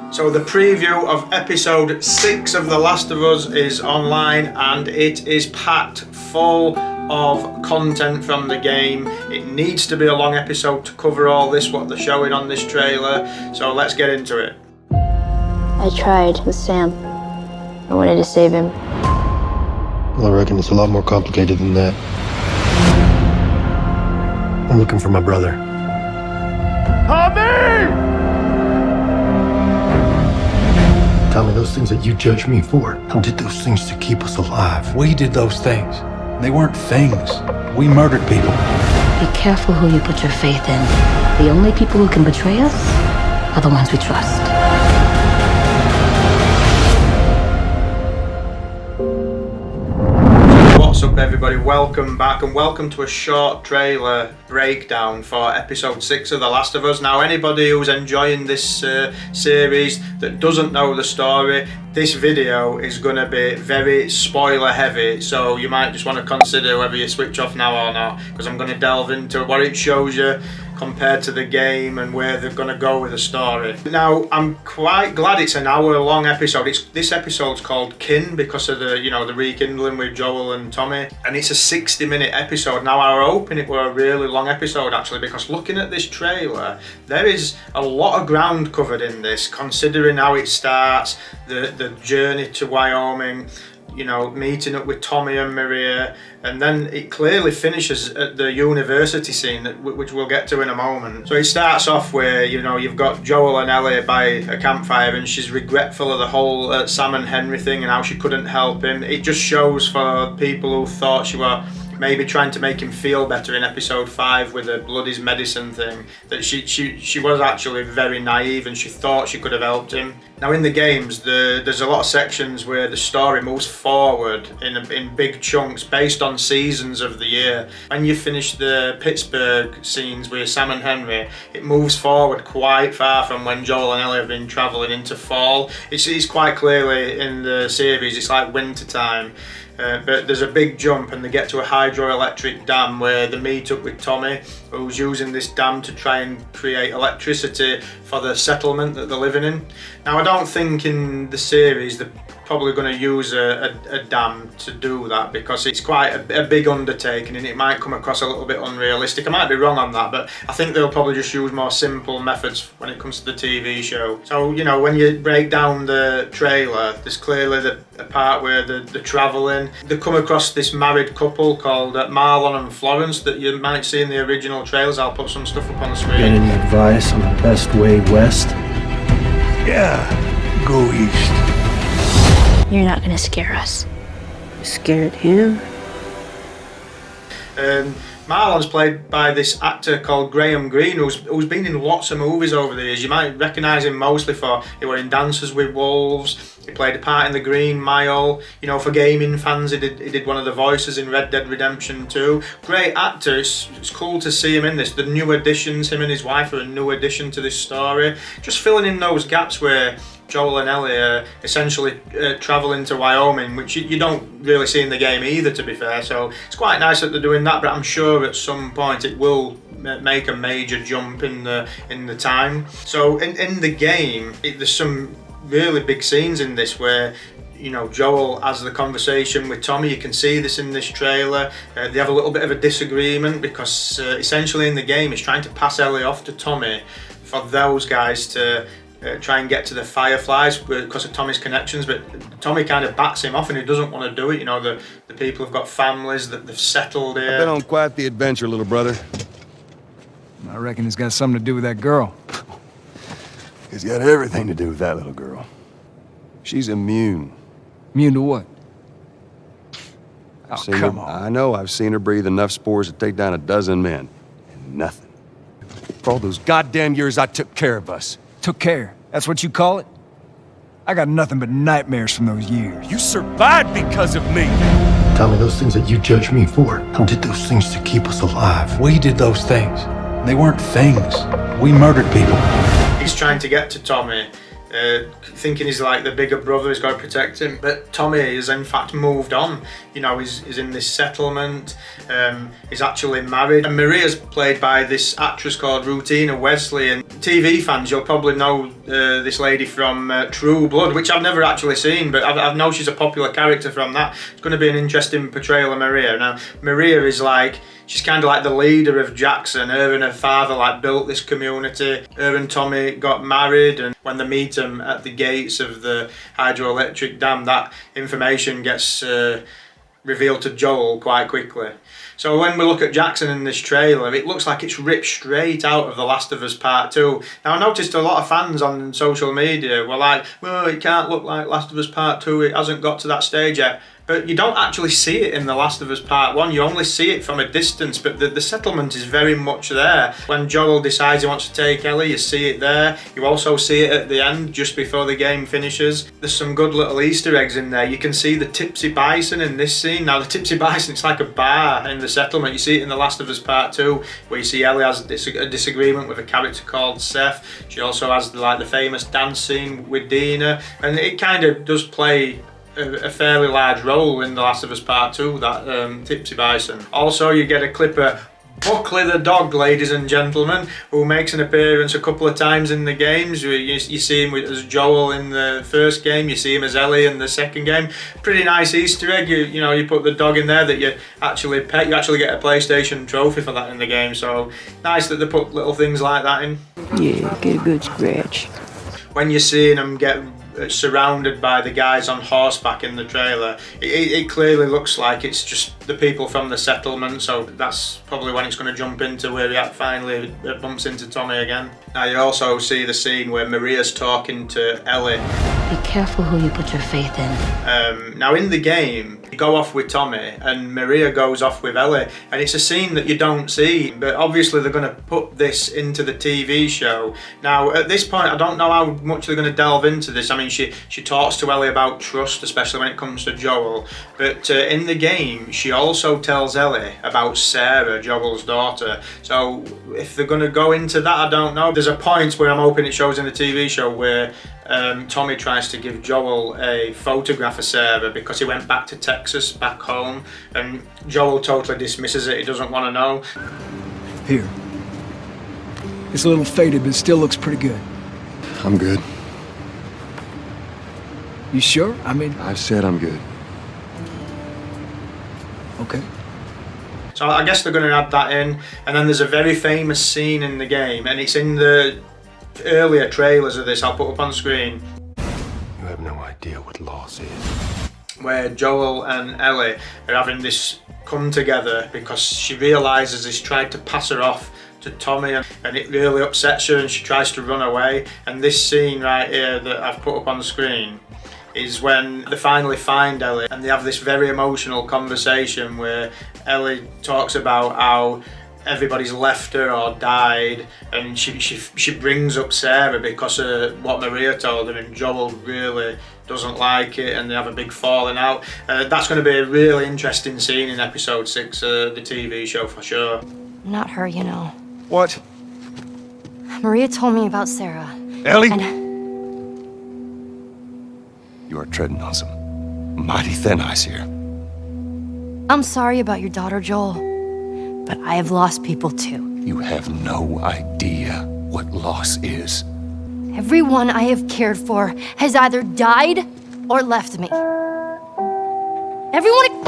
So the preview of episode 6 of The Last of Us is online and it is packed full of content from the game. It needs to be a long episode to cover all this, what they're showing on this trailer. So let's get into it. I tried with Sam. I wanted to save him. Well, I reckon it's a lot more complicated than that. I'm looking for my brother. Tommy! Tell me, those things that you judge me for, how did those things to keep us alive? We did those things. They weren't things. We murdered people. Be careful who you put your faith in. The only people who can betray us are the ones we trust. What's up everybody, welcome back and welcome to a short trailer breakdown for episode 6 of The Last of Us. Now anybody who's enjoying this series that doesn't know the story, this video is going to be very spoiler heavy, so you might just want to consider whether you switch off now or not, because I'm going to delve into what it shows you compared to the game and where they're going to go with the story. Now I'm quite glad it's an hour long episode. This episode's called Kin because of the the rekindling with Joel and Tommy, and it's a 60-minute episode. Now I was hoping it were a really long episode actually, because looking at this trailer there is a lot of ground covered in this, considering how it starts, the journey to Wyoming, meeting up with Tommy and Maria, and then it clearly finishes at the university scene, which we'll get to in a moment. So it starts off where, you've got Joel and Ellie by a campfire and she's regretful of the whole Sam and Henry thing and how she couldn't help him. It just shows for people who thought she were maybe trying to make him feel better in episode 5 with the blood is medicine thing, that she was actually very naive and she thought she could have helped him. Now in the games there's a lot of sections where the story moves forward in big chunks based on seasons of the year. When you finish the Pittsburgh scenes with Sam and Henry, it moves forward quite far from when Joel and Ellie have been travelling into fall. It's quite clearly in the series it's like winter time. But there's a big jump and they get to a hydroelectric dam where they meet up with Tommy, who's using this dam to try and create electricity for the settlement that they're living in. Now I don't think in the series they're probably going to use a dam to do that, because it's quite a big undertaking and it might come across a little bit unrealistic. I might be wrong on that, but I think they'll probably just use more simple methods when it comes to the TV show. So when you break down the trailer, there's clearly a part where they're travelling. They come across this married couple called Marlon and Florence that you might see in the original trailers. I'll put some stuff up on the screen. Got any advice on the best way west? Yeah, go east. You're not gonna scare us. Scared him? Marlon's played by this actor called Graham Greene, who's been in lots of movies over the years. You might recognise him mostly for he was in Dances with Wolves. He played a part in The Green Mile. For gaming fans, he did one of the voices in Red Dead Redemption 2. Great actor. It's cool to see him in this. The new additions, him and his wife are a new addition to this story. Just filling in those gaps where Joel and Ellie are essentially travelling to Wyoming, which you don't really see in the game either, to be fair. So it's quite nice that they're doing that, but I'm sure at some point it will make a major jump in the time. So in the game, there's some really big scenes in this where Joel has the conversation with Tommy. You can see this in this trailer. They have a little bit of a disagreement because essentially in the game he's trying to pass Ellie off to Tommy for those guys to try and get to the Fireflies because of Tommy's connections, but Tommy kind of bats him off and he doesn't want to do it. The people have got families that they've settled here. I've been on quite the adventure, little brother. I reckon it's got something to do with that girl. It's got everything to do with that little girl. She's immune. Immune to what? Oh, Seen come her, on. I know, I've seen her breathe enough spores to take down a dozen men. And nothing. For all those goddamn years I took care of us. Took care. That's what you call it? I got nothing but nightmares from those years. You survived because of me! Tell me, those things that you judge me for, how did those things to keep us alive? We did those things. They weren't things. We murdered people. He's trying to get to Tommy thinking he's like the bigger brother, he's got to protect him. But Tommy has in fact moved on. You know, he's in this settlement, he's actually married. And Maria's played by this actress called Rutina Wesley. And TV fans, you'll probably know this lady from True Blood, which I've never actually seen, but I know she's a popular character from that. It's going to be an interesting portrayal of Maria. Now, Maria is like, she's kind of like the leader of Jackson. Her and her father like built this community. Her and Tommy got married, and when they meet them at the gates of the hydroelectric dam, that information gets revealed to Joel quite quickly. So when we look at Jackson in this trailer, it looks like it's ripped straight out of The Last of Us Part 2. Now, I noticed a lot of fans on social media were like, well, it can't look like Last of Us Part 2, it hasn't got to that stage yet. But you don't actually see it in The Last of Us Part 1, you only see it from a distance, but the settlement is very much there. When Joel decides he wants to take Ellie, you see it there. You also see it at the end, just before the game finishes. There's some good little Easter eggs in there. You can see the Tipsy Bison in this scene. Now, the Tipsy Bison, it's like a bar in the settlement. You see it in The Last of Us Part 2, where you see Ellie has a disagreement with a character called Seth. She also has the famous dance scene with Dina, and it kind of does play a fairly large role in The Last of Us Part 2, that Tipsy Bison. Also, you get a clip of Buckley the dog, ladies and gentlemen, who makes an appearance a couple of times in the games. You see him as Joel in the first game, you see him as Ellie in the second game. Pretty nice Easter egg. You put the dog in there that you actually pet. You actually get a PlayStation trophy for that in the game, so nice that they put little things like that in. Yeah, get a good scratch. When you're seeing them get surrounded by the guys on horseback in the trailer, it clearly looks like it's just the people from the settlement, so that's probably when it's going to jump into where he finally bumps into Tommy again. Now you also see the scene where Maria's talking to Ellie. Be careful who you put your faith in. Now in the game, you go off with Tommy and Maria goes off with Ellie, and it's a scene that you don't see, but obviously they're going to put this into the TV show. Now at this point, I don't know how much they're going to delve into this. I mean, she talks to Ellie about trust, especially when it comes to Joel, but in the game she also tells Ellie about Sarah, Joel's daughter. So if they're going to go into that, I don't know. There's a point where I'm hoping it shows in the TV show where Tommy tries to give Joel a photograph of Sarah because he went back to Texas, back home, and Joel totally dismisses it. He doesn't want to know. Here. It's a little faded, but it still looks pretty good. I'm good. You sure? I mean... I've said I'm good. Okay. So I guess they're going to add that in, and then there's a very famous scene in the game, and it's in the earlier trailers of this. I'll put up on screen. You have no idea what loss is. Where Joel and Ellie are having this come together because she realises he's tried to pass her off to Tommy, and it really upsets her and she tries to run away. And this scene right here that I've put up on the screen is when they finally find Ellie and they have this very emotional conversation where Ellie talks about how everybody's left her or died, and she brings up Sarah because of what Maria told her, and Joel really doesn't like it and they have a big falling out. That's going to be a really interesting scene in episode 6 of the TV show for sure. Not her, you know. What? Maria told me about Sarah. Ellie? And You are treading on some mighty thin ice here. I'm sorry about your daughter, Joel, but I have lost people too. You have no idea what loss is. Everyone I have cared for has either died or left me. Everyone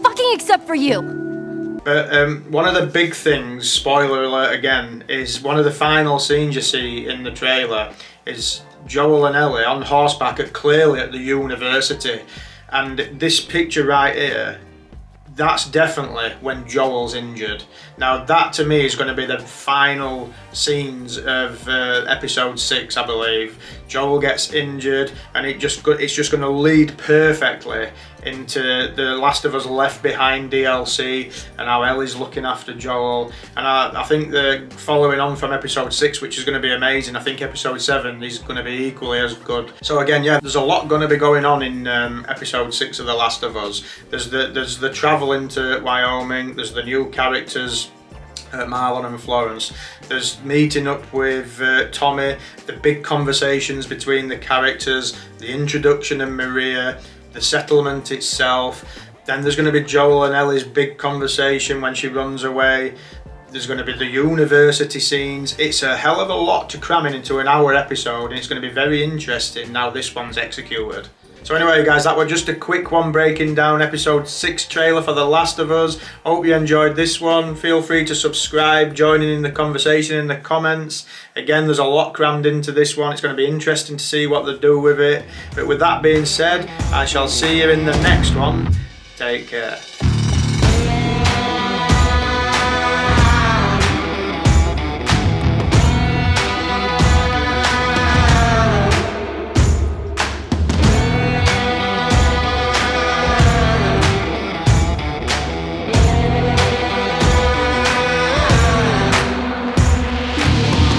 fucking except for you. But one of the big things, spoiler alert again, is one of the final scenes you see in the trailer is Joel and Ellie on horseback clearly at the university, and this picture right here, that's definitely when Joel's injured. Now that to me is going to be the final scenes of episode 6, I believe. Joel gets injured and it's just going to lead perfectly into the Last of Us Left Behind DLC and how Ellie's looking after Joel. And I think the following on from episode 6, which is going to be amazing, I think episode 7 is going to be equally as good. So again, yeah, there's a lot going to be going on in episode 6 of The Last of Us. There's the travel into Wyoming, there's the new characters, Marlon and Florence. There's meeting up with Tommy, the big conversations between the characters, the introduction of Maria, the settlement itself. Then there's going to be Joel and Ellie's big conversation when she runs away. There's going to be the university scenes. It's a hell of a lot to cram into an hour episode, and it's going to be very interesting now this one's executed. So anyway guys, that was just a quick one breaking down episode 6 trailer for The Last of Us. Hope you enjoyed this one. Feel free to subscribe, joining in the conversation in the comments. Again, there's a lot crammed into this one. It's going to be interesting to see what they do with it. But with that being said, I shall see you in the next one. Take care.